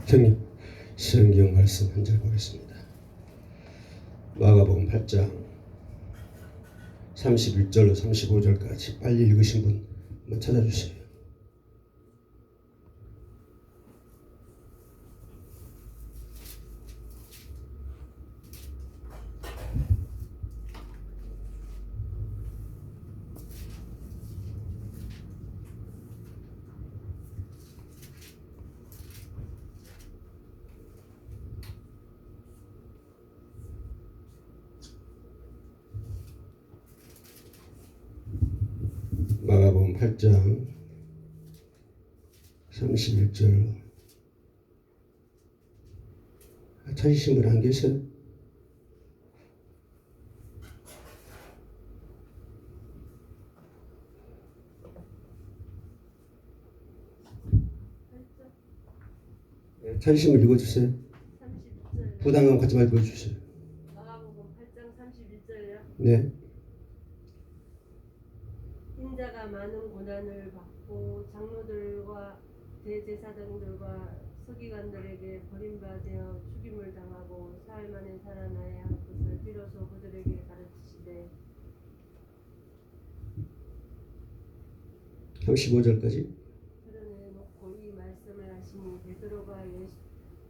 형님, 성경 말씀 한 절 보겠습니다. 마가복음 8장 31절로 35절까지 빨리 읽으신 분 한번 찾아주세요. 마가복음 8장 31절 찾으신 분 안 계세요? 찾으신 분 읽어주세요. 31절. 부담감 갖지 말고 읽어주세요. 마가복음 8장 31절이요. 네. 인자가 많은 고난을 받고 장로들과 대제사장들과 서기관들에게 버림받아 죽임을 당하고 사흘 만에 살아나야 할 것을 비로소 그들에게 가르치시되 35절까지 그러내 놓고 이 말씀을 하시니 베드로가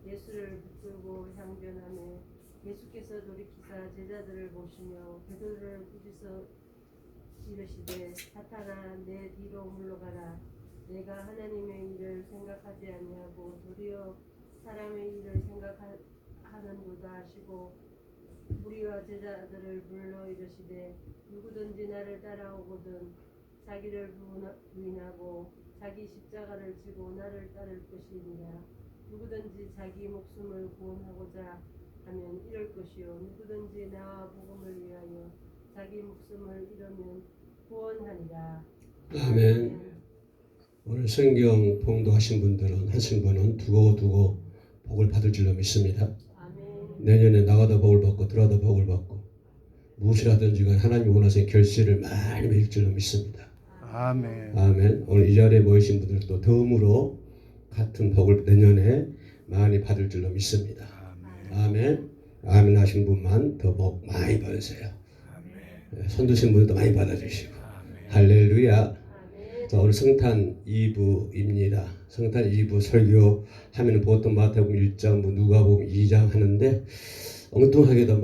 예수를 붙들고 향변하며 예수께서 돌이키사 제자들을 보시며 베드로를 부딪혀 이르시되 사탄아 내 뒤로 물러가라. 내가 하나님의 일을 생각하지 아니하고 도리어 사람의 일을 생각하는도다 하시고 무리와 제자들을 불러 이르시되 누구든지 나를 따라오거든 자기를 부인하고 자기 십자가를 지고 나를 따를 것이니라. 누구든지 자기 목숨을 구원하고자 하면 잃을 것이요 누구든지 나와 복음을 위하여 자기 목숨을 잃으면 구원하리라. 아멘. 오늘 성경 봉독하신 분들은 하신 분은 두고 복을 받을 줄로 믿습니다. 아멘. 내년에 나가다 복을 받고 들어가다 복을 받고 무엇을 하든지 하나님이 원하시는 결실을 많이 맺을 줄로 믿습니다. 아멘. 아멘. 오늘 이 자리에 모이신 분들도 덤으로 같은 복을 내년에 많이 받을 줄로 믿습니다. 아멘. 아멘 하신 분만 더 복 많이 받으세요. 손 드신 분도 많이 받아주시고. 할렐루야. 아멘. 자, 오늘 성탄 2부입니다. 성탄 2부 설교 하면 보통 마태복음 1장, 누가복음 2장 하는데 엉뚱하게도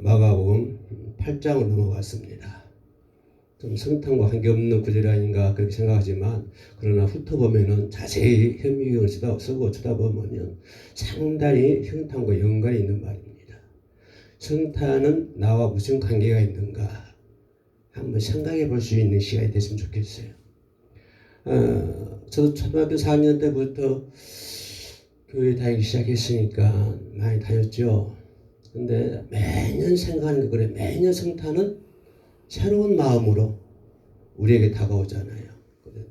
마가복음 8장으로 넘어갔습니다. 좀 성탄과 관계없는 구절이 아닌가 그렇게 생각하지만 그러나 훑어보면은 자세히 현미경을 쓰고 쳐다보면 상당히 성탄과 연관이 있는 말입니다. 성탄은 나와 무슨 관계가 있는가 한번 생각해 볼 수 있는 시간이 됐으면 좋겠어요. 저도 초등학교 4학년 때부터 교회 다니기 시작했으니까 많이 다녔죠. 근데 매년 생각하는 게 그래. 매년 성탄은 새로운 마음으로 우리에게 다가오잖아요.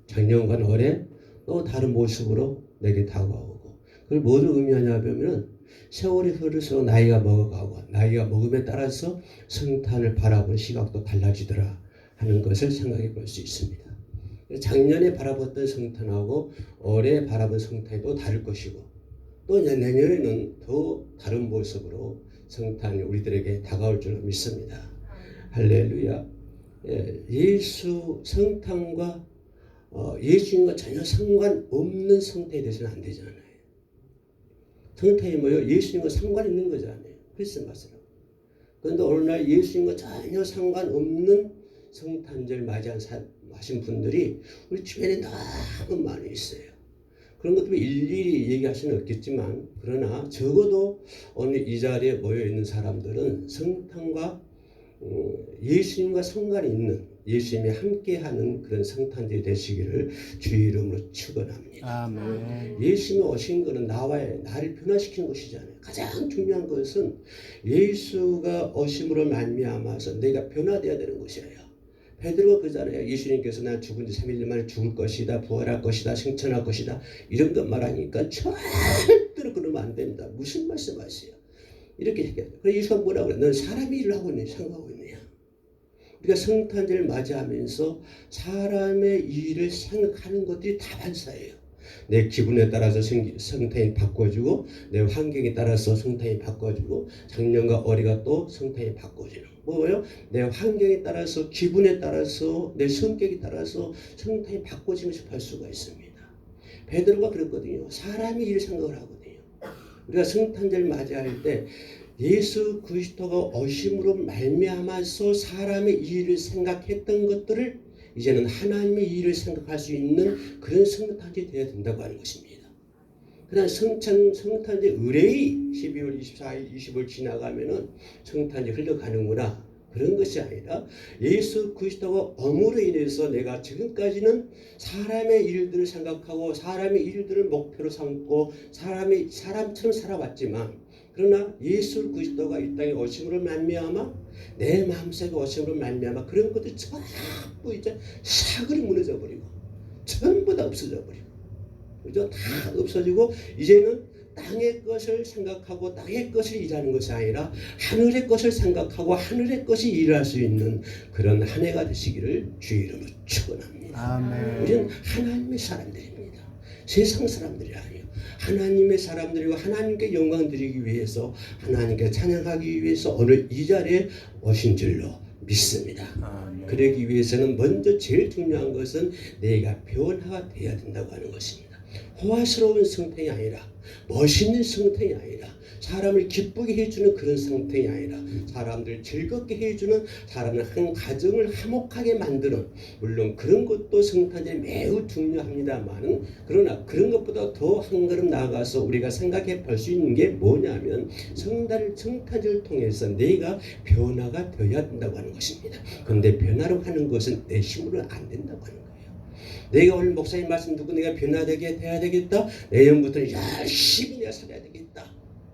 작년과 올해 또 다른 모습으로 내게 다가오고 그걸 뭐를 의미하냐 하면 세월이 흐를수록 나이가 먹어가고 나이가 먹음에 따라서 성탄을 바라보는 시각도 달라지더라 하는 것을 생각해 볼 수 있습니다. 작년에 바라봤던 성탄하고 올해 바라본 성탄이 또 다를 것이고 또 내년에는 더 다른 모습으로 성탄이 우리들에게 다가올 줄 믿습니다. 할렐루야. 예수 성탄과 예수님과 전혀 상관없는 성탄이 되서는 안 되잖아요. 성탄이 뭐예요? 예수님과 상관 있는 거잖아요. 크리스마스라고. 그런데 오늘날 예수님과 전혀 상관없는 성탄절 맞이하신 분들이 우리 주변에 너무 많이 있어요. 그런 것도 일일이 얘기할 수는 없겠지만 그러나 적어도 오늘 이 자리에 모여있는 사람들은 성탄과 예수님과 상관이 있는 예수님이 함께하는 그런 성탄절이 되시기를 주의 이름으로 축원합니다. 아멘. 예수님이 오신 것은 나를 변화시키는 것이잖아요. 가장 중요한 것은 예수가 오심으로 말미암아서 내가 변화되어야 되는 것이에요. 베드로가 그러잖아요. 예수님께서 난 죽은 지 3일 만에 죽을 것이다, 부활할 것이다, 승천할 것이다 이런 것 말하니까 절대로 그러면 안 된다. 무슨 말씀하세요? 이렇게 얘기해요. 그래서 예수가 뭐라고 그래? 넌 사람의 일을 하고 있느냐, 생각하고 있느냐? 우리가 성탄절을 맞이하면서 사람의 일을 생각하는 것들이 다반사예요. 내 기분에 따라서 성탄이 바꿔주고 내 환경에 따라서 성탄이 바꿔주고 작년과 올해가 또 성탄이 바꿔주는 뭐예요? 내 환경에 따라서 기분에 따라서 내 성격에 따라서 성탄이 바꿔지는 것을 볼 수가 있습니다. 베드로가 그랬거든요. 사람이 일을 생각을 하거든요. 우리가 성탄절 맞이할 때 예수 그리스도가 오심으로 말미암아서 사람의 일을 생각했던 것들을 이제는 하나님의 일을 생각할 수 있는 그런 성탄절이 되어야 된다고 하는 것입니다. 그러나 성탄절 의뢰의 12월 24일, 20일 지나가면은 성탄절이 흘러가는구나. 그런 것이 아니라 예수 그리스도가 엄으로 인해서 내가 지금까지는 사람의 일들을 생각하고 사람의 일들을 목표로 삼고 사람처럼 살아왔지만 그러나 예수 그리스도가 이 땅에 오심으로 말미암아 내 마음속에 오심으로 말미암아 그런 것들이 전부 이제 사글이 무너져 버리고 전부 다 없어져 버리고 그죠? 다 없어지고 이제는 땅의 것을 생각하고 땅의 것을 일하는 것이 아니라 하늘의 것을 생각하고 하늘의 것이 일할 수 있는 그런 한 해가 되시기를 주의 이름으로 축원합니다. 아멘. 우리는 하나님의 사람들입니다. 세상 사람들이 아니에요. 하나님의 사람들이고 하나님께 영광 드리기 위해서 하나님께 찬양하기 위해서 오늘 이 자리에 오신 줄로 믿습니다. 아멘. 그러기 위해서는 먼저 제일 중요한 것은 내가 변화가 되어야 된다고 하는 것입니다. 호화스러운 성탄이 아니라 멋있는 성탄이 아니라 사람을 기쁘게 해주는 그런 성탄이 아니라 사람들 즐겁게 해주는 사람을 한 가정을 화목하게 만드는 물론 그런 것도 성탄절이 매우 중요합니다만 그러나 그런 것보다 더 한 걸음 나아가서 우리가 생각해 볼 수 있는 게 뭐냐면 성탄절을 통해서 내가 변화가 되어야 된다고 하는 것입니다. 그런데 변화로 하는 것은 내 힘으로는 안 된다고 하는 거예요. 내가 오늘 목사님 말씀 듣고 내가 변화되게 돼야 되겠다. 내년부터는 열심히 내가 살아야 되겠다.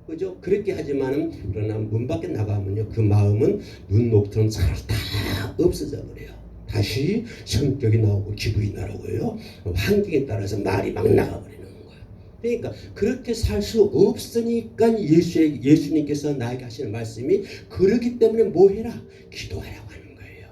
그죠? 그렇게 하지만은 그러나 문 밖에 나가면요 그 마음은 눈 녹처럼 다 없어져 버려요. 다시 성격이 나오고 기분이 나오고요. 환경에 따라서 말이 막 나가버리는 거예요. 그러니까 그렇게 살 수 없으니까 예수님께서 나에게 하시는 말씀이 그러기 때문에 뭐 해라? 기도하라고 하는 거예요.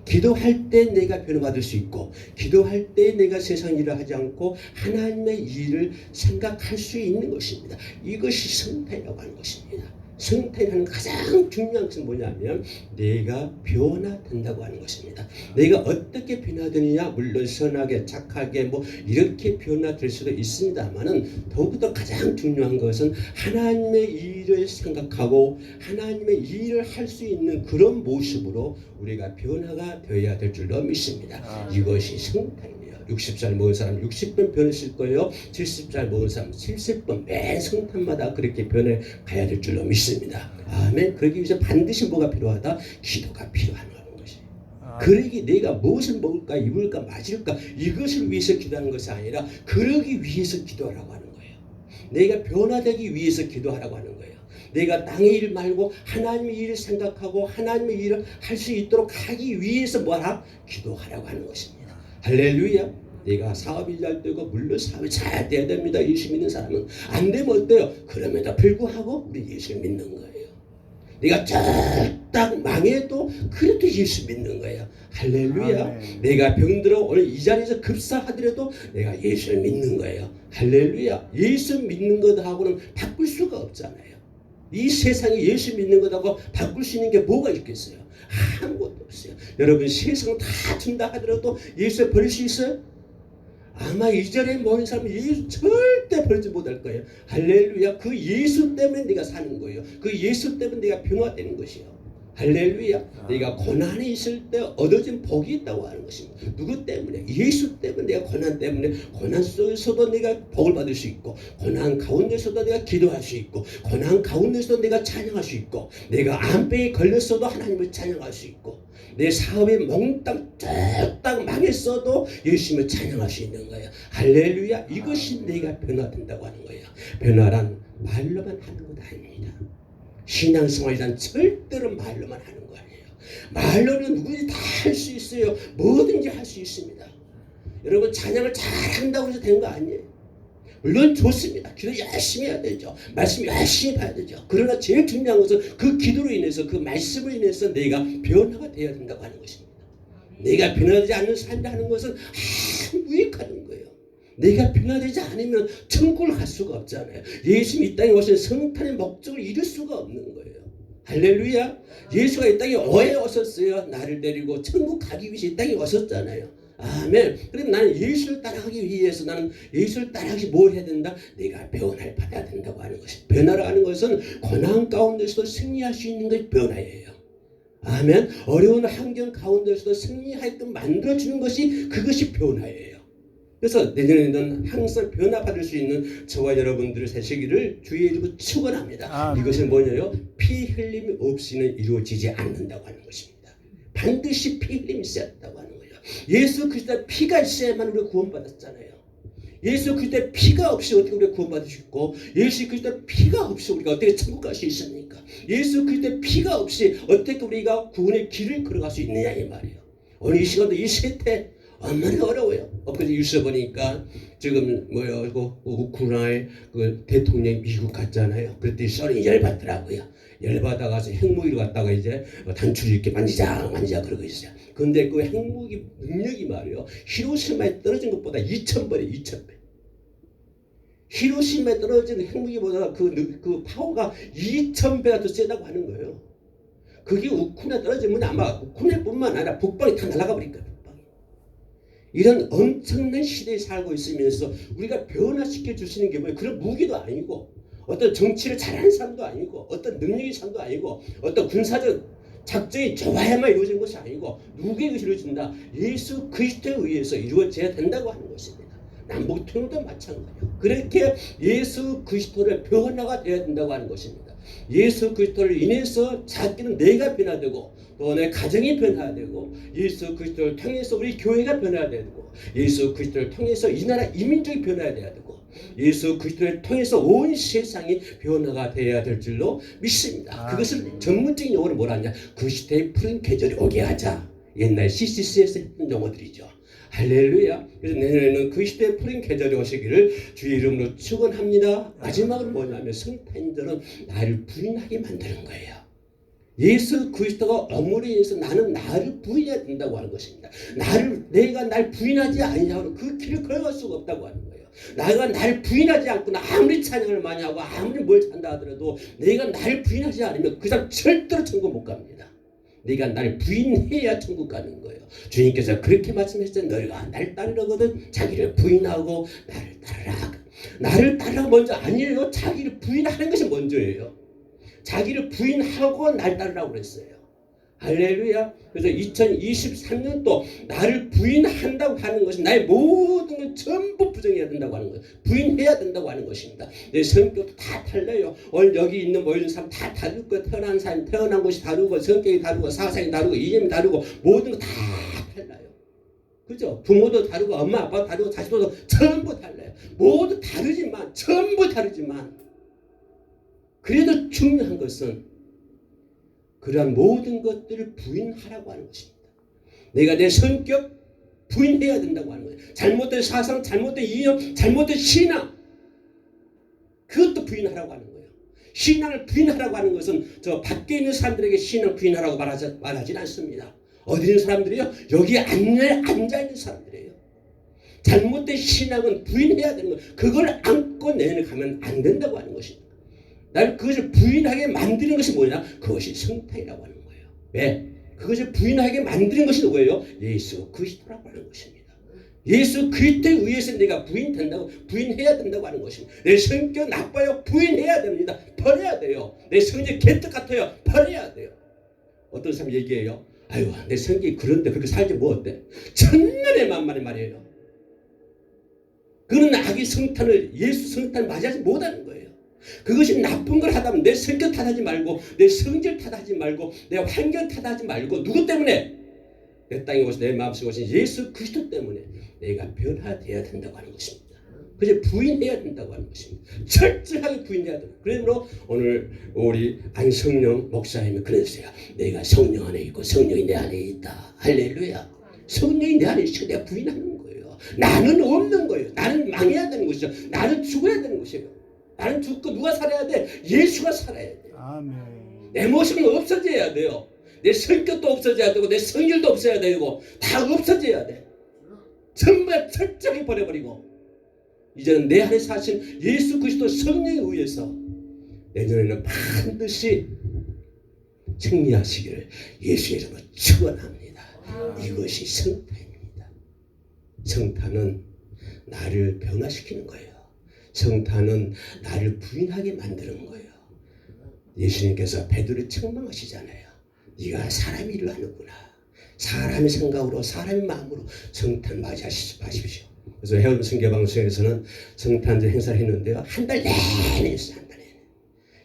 기도할 때 내가 변화받을 수 있고 기도할 때 내가 세상 일을 하지 않고 하나님의 일을 생각할 수 있는 것입니다. 이것이 성탄이라고 하는 것입니다. 성탄이라는 가장 중요한 것은 뭐냐면 내가 변화된다고 하는 것입니다. 내가 어떻게 변화되느냐 물론 선하게 착하게 뭐 이렇게 변화될 수도 있습니다만은 더욱더 가장 중요한 것은 하나님의 일을 생각하고 하나님의 일을 할 수 있는 그런 모습으로 우리가 변화가 되어야 될 줄로 믿습니다. 이것이 성탄입니다. 60살 먹은 사람 60번 변했을 거예요. 70살 먹은 사람 70번 매 성탄마다 그렇게 변해 가야 될 줄로 믿습니다. 아멘. 그러기 위해서 반드시 뭐가 필요하다? 기도가 필요한 것이에요. 그러기 내가 무엇을 먹을까 입을까 마실까 이것을 위해서 기도하는 것이 아니라 그러기 위해서 기도하라고 하는 거예요. 내가 변화되기 위해서 기도하라고 하는 거예요. 내가 땅의 일 말고 하나님의 일을 생각하고 하나님의 일을 할 수 있도록 하기 위해서 뭐하라? 기도하라고 하는 것입니다. 할렐루야. 내가 사업이 잘 되고 물론 사업이 잘 돼야 됩니다. 예수 믿는 사람은 안 되면 어때요? 그럼에도 불구하고 우리 예수 믿는 거예요. 내가 쫄딱 망해도 그래도 예수 믿는 거예요. 할렐루야. 아멘. 내가 병들어 오늘 이 자리에서 급사하더라도 내가 예수를 믿는 거예요. 할렐루야. 예수 믿는 것하고는 바꿀 수가 없잖아요. 이 세상에 예수 믿는 것하고 바꿀 수 있는 게 뭐가 있겠어요? 아무것도 없어요. 여러분 세상 다 준다 하더라도 예수 버릴 수 있어요? 아마 이 자리에 모인 사람은 예수 절대 버리지 못할 거예요. 할렐루야. 그 예수 때문에 네가 사는 거예요. 그 예수 때문에 네가 변화되는 것이요. 할렐루야. 내가 고난에 있을 때 얻어진 복이 있다고 하는 것입니다. 누구 때문에? 예수 때문에. 내가 고난 때문에 고난 속에서도 내가 복을 받을 수 있고 고난 가운데서도 내가 기도할 수 있고 고난 가운데서도 내가 찬양할 수 있고 내가 암병에 걸렸어도 하나님을 찬양할 수 있고 내 사업이 몽땅 뚝딱 망했어도 예수님을 찬양할 수 있는 거예요. 할렐루야. 이것이 내가 변화된다고 하는 거예요. 변화란 말로만 하는 것 아닙니다. 신앙생활이란 절대로 말로만 하는 거 아니에요. 말로는 누구든지 다 할 수 있어요. 뭐든지 할 수 있습니다. 여러분 찬양을 잘한다고 해서 된 거 아니에요. 물론 좋습니다. 기도 열심히 해야 되죠. 말씀 열심히 봐야 되죠. 그러나 제일 중요한 것은 그 기도로 인해서 그 말씀으로 인해서 내가 변화가 되어야 된다고 하는 것입니다. 내가 변화되지 않는 삶을 하는 것은 무익하는 거예요. 내가 변화되지 않으면 천국을 갈 수가 없잖아요. 예수님이 이 땅에 오신 성탄의 목적을 이룰 수가 없는 거예요. 할렐루야. 예수가 이 땅에 왜 오셨어요? 나를 데리고 천국 가기 위해서 이 땅에 오셨잖아요. 아멘. 그럼 나는 예수를 따라가기 위해서 나는 예수를 따라가기 뭘 해야 된다? 내가 변화를 받아야 된다고 하는 것이. 변화를 하는 것은 고난 가운데서도 승리할 수 있는 것이 변화예요. 아멘. 어려운 환경 가운데서도 승리하게끔 만들어주는 것이 그것이 변화예요. 그래서 내년에는 항상 변화받을 수 있는 저와 여러분들의 되시기를 주의 이름으로 축원합니다. 이것은 뭐냐요? 피 흘림이 없이는 이루어지지 않는다고 하는 것입니다. 반드시 피 흘림이 있어야 한다고 하는 거예요. 예수 그리스도의 피가 있어야만 우리가 구원받았잖아요. 예수 그리스도의 피가 없이 어떻게 우리가 구원받을 수 있고, 예수 그리스도의 피가 없이 우리가 어떻게 천국 갈 수 있습니까? 예수 그리스도의 피가 없이 어떻게 우리가 구원의 길을 걸어갈 수 있느냐 이 말이에요. 오늘 이 시간도 이 세태 얼마나 어려워요. 엊그제 뉴스 보니까 지금 우크라이나 그 대통령이 미국 갔잖아요. 그랬더니 소련이 열받더라고요. 열받아가서 핵무기를 갖다가 이제 단추를 이렇게 만지자 그러고 있어요. 근데 그 핵무기 능력이 말이에요. 히로시마에 떨어진 것보다 2000배래, 2000배. 히로시마에 떨어진 핵무기보다 그 파워가 2000배가 더 세다고 하는 거예요. 그게 우크라이나에 떨어지면 아마 우크라이나뿐만 아니라 북방이 다 날아가 버릴 거예요. 이런 엄청난 시대에 살고 있으면서 우리가 변화시켜 주시는 게 뭐예요? 그런 무기도 아니고, 어떤 정치를 잘하는 사람도 아니고, 어떤 능력이 사람도 아니고, 어떤 군사적 작전이 좋아야만 이루어지는 것이 아니고, 누구에게 이루어진다? 예수 그리스도에 의해서 이루어져야 된다고 하는 것입니다. 남북 통일도 마찬가지예요. 그렇게 예수 그리스도를 변화가 되어야 된다고 하는 것입니다. 예수 그리스도를 인해서 자기는 내가 변화되고, 또 내 가정이 변화되고, 예수 그리스도를 통해서 우리 교회가 변화되고, 예수 그리스도를 통해서 이 나라 이민족이 변화돼야 되고, 예수 그리스도를 통해서 온 세상이 변화가 되어야 될 줄로 믿습니다. 그것을 전문적인 용어로 뭐라 하냐? 그 시대의 푸른 계절이 오게 하자. 옛날 CCC에서 했던 용어들이죠. 할렐루야. 그래서 내년에는 그 시대의 푸른 계절이 오시기를 주의 이름으로 축원합니다. 마지막으로 뭐냐면 성탄절은 나를 부인하게 만드는 거예요. 예수 그리스도가 어물에 의해서 나는 나를 부인해야 된다고 하는 것입니다. 내가 날 부인하지 않냐고 그 길을 걸어갈 수가 없다고 하는 거예요. 내가 나를 부인하지 않고 아무리 찬양을 많이 하고 아무리 뭘 찬다 하더라도 내가 나를 부인하지 않으면 그 사람 절대로 천국 못 갑니다. 네가 나를 부인해야 천국 가는 거예요. 주님께서 그렇게 말씀하셨어요. 너희가 날 따르거든 자기를 부인하고 나를 따르라. 나를 따르라 먼저 아니에요. 자기를 부인하는 것이 먼저예요. 자기를 부인하고 날 따르라고 그랬어요. 할렐루야. 그래서 2023년도 나를 부인한다고 하는 것은 나의 모든 걸 전부 부정해야 된다고 하는 거예요. 부인해야 된다고 하는 것입니다. 내 성격도 다 달라요. 오늘 여기 있는 모이는 사람 다 다를 거예요. 태어난 사람 태어난 곳이 다르고 성격이 다르고 사상이 다르고 이념이 다르고 모든 거 다 달라요. 그죠? 부모도 다르고 엄마 아빠도 다르고 자식도 전부 달라요. 모두 다르지만 전부 다르지만 그래도 중요한 것은 그러한 모든 것들을 부인하라고 하는 것입니다. 내가 내 성격 부인해야 된다고 하는 거예요. 잘못된 사상, 잘못된 이념, 잘못된 신앙 그것도 부인하라고 하는 거예요. 신앙을 부인하라고 하는 것은 저 밖에 있는 사람들에게 신앙 부인하라고 말하진 않습니다. 어디 있는 사람들이요? 여기 앉아있는 사람들이에요. 잘못된 신앙은 부인해야 되는 거예요. 그걸 안고 내년에 가면 안 된다고 하는 것입니다. 나를 그것을 부인하게 만드는 것이 뭐냐? 그것이 성탄이라고 하는 거예요. 왜? 그것을 부인하게 만드는 것이 누구예요? 예수 그리스도라고 하는 것입니다. 예수 그리스도에 의해서 내가 부인해야 된다고 하는 것입니다. 내 성격 나빠요? 부인해야 됩니다. 버려야 돼요. 내 성격 개떡 같아요? 버려야 돼요. 어떤 사람이 얘기해요. 아유, 내 성격이 그런데 그렇게 살지 뭐 어때? 천년의 만만의 말이에요. 그는 악의 성탄을 예수 성탄을 맞이하지 못하는 거예요. 그것이 나쁜 걸 하다면 내 성격 탓하지 말고 내 성질 탓하지 말고 내 환경 탓하지 말고 누구 때문에? 내 땅에 오신 내 마음속에 오신 예수 그리스도 때문에 내가 변화되어야 된다고 하는 것입니다. 그래서 부인해야 된다고 하는 것입니다. 철저하게 부인해야 된다. 그러므로 오늘 우리 안성령 목사님이 그랬어요. 내가 성령 안에 있고 성령이 내 안에 있다. 할렐루야. 성령이 내 안에 있으니까 내가 부인하는 거예요. 나는 없는 거예요. 나는 망해야 되는 것이죠. 나는 죽어야 되는 것이에요. 나는 죽고 누가 살아야 돼? 예수가 살아야 돼요. 아멘. 내 모습은 없어져야 돼요. 내 성격도 없어져야 되고 내 성질도 없어야 되고 다 없어져야 돼. 정말 철저히 버려버리고 이제는 내 안에 사신 예수 그리스도 성령에 의해서 내년에는 반드시 승리하시기를 예수의 이름으로 축원합니다. 이것이 성탄입니다. 성탄은 나를 변화시키는 거예요. 성탄은 나를 부인하게 만드는 거예요. 예수님께서 베드로를 책망하시잖아요. 네가 사람의 일을 하는구나. 사람의 생각으로 사람의 마음으로 성탄 맞이하시지 마십시오. 그래서 해운 성교방송에서는 성탄절 행사를 했는데요. 한 달 내내 했어요. 한 달 내내.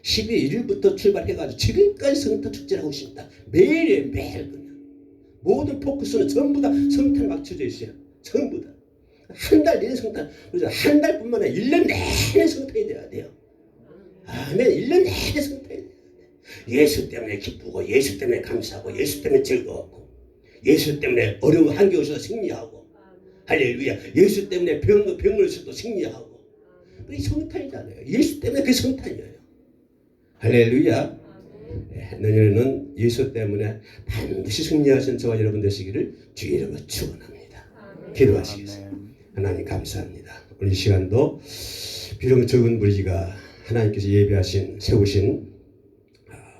12월 1일부터 출발해가지고 지금까지 성탄 축제를 하고 있습니다. 매일 그냥. 모든 포커스는 전부 다 성탄 맞춰져 있어요. 전부 다. 한 달 내내 성탄. 그래서 한 달뿐만 아니라 1년 내내 성탄이 돼야 돼요. 아멘. 1년 내내 성탄이 돼야 돼요. 예수 때문에 기쁘고 예수 때문에 감사하고 예수 때문에 즐거웠고 예수 때문에 어려운 한겨울에서 승리하고 할렐루야. 예수 때문에 병을서도 승리하고 이 성탄이잖아요. 예수 때문에 그 성탄이에요. 할렐루야. 내년에는 예수 때문에 반드시 승리하신 저와 여러분 되시기를 주의 이름으로 축원합니다. 기도하시겠습니다. 하나님 감사합니다. 오늘 이 시간도 비록 적은 무리가 하나님께서 예배하신 세우신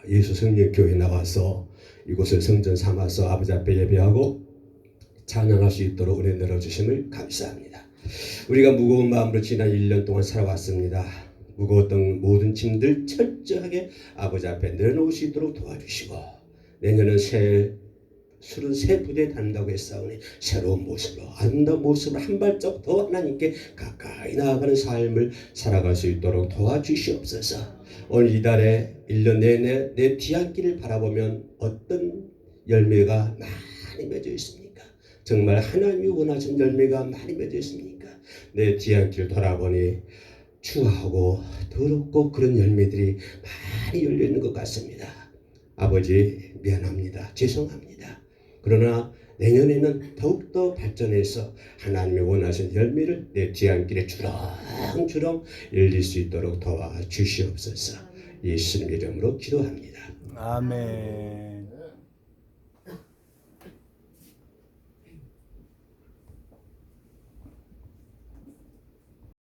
예수 성령교회에 나와서 이곳을 성전 삼아서 아버지 앞에 예배하고 찬양할 수 있도록 은혜 내려주심을 감사합니다. 우리가 무거운 마음으로 지난 1년 동안 살아왔습니다. 무거웠던 모든 짐들 철저하게 아버지 앞에 내려놓을 수 있도록 도와주시고 내년은 술은 새 부대에 단다고 했사오니 새로운 모습으로 아름다운 모습으로 한 발짝 더 하나님께 가까이 나아가는 삶을 살아갈 수 있도록 도와주시옵소서. 오늘 이달에 1년 내내 내 뒤안길을 바라보면 어떤 열매가 많이 맺어 있습니까? 정말 하나님이 원하신 열매가 많이 맺어 있습니까? 내 뒤안길 돌아보니 추하고 더럽고 그런 열매들이 많이 열려 있는 것 같습니다. 아버지 미안합니다. 죄송합니다. 그러나 내년에는 더욱더 발전해서 하나님이 원하신 열매를 내 뒤안길에 주렁주렁 열릴 수 있도록 도와주시옵소서. 예수님 이름으로 기도합니다. 아멘.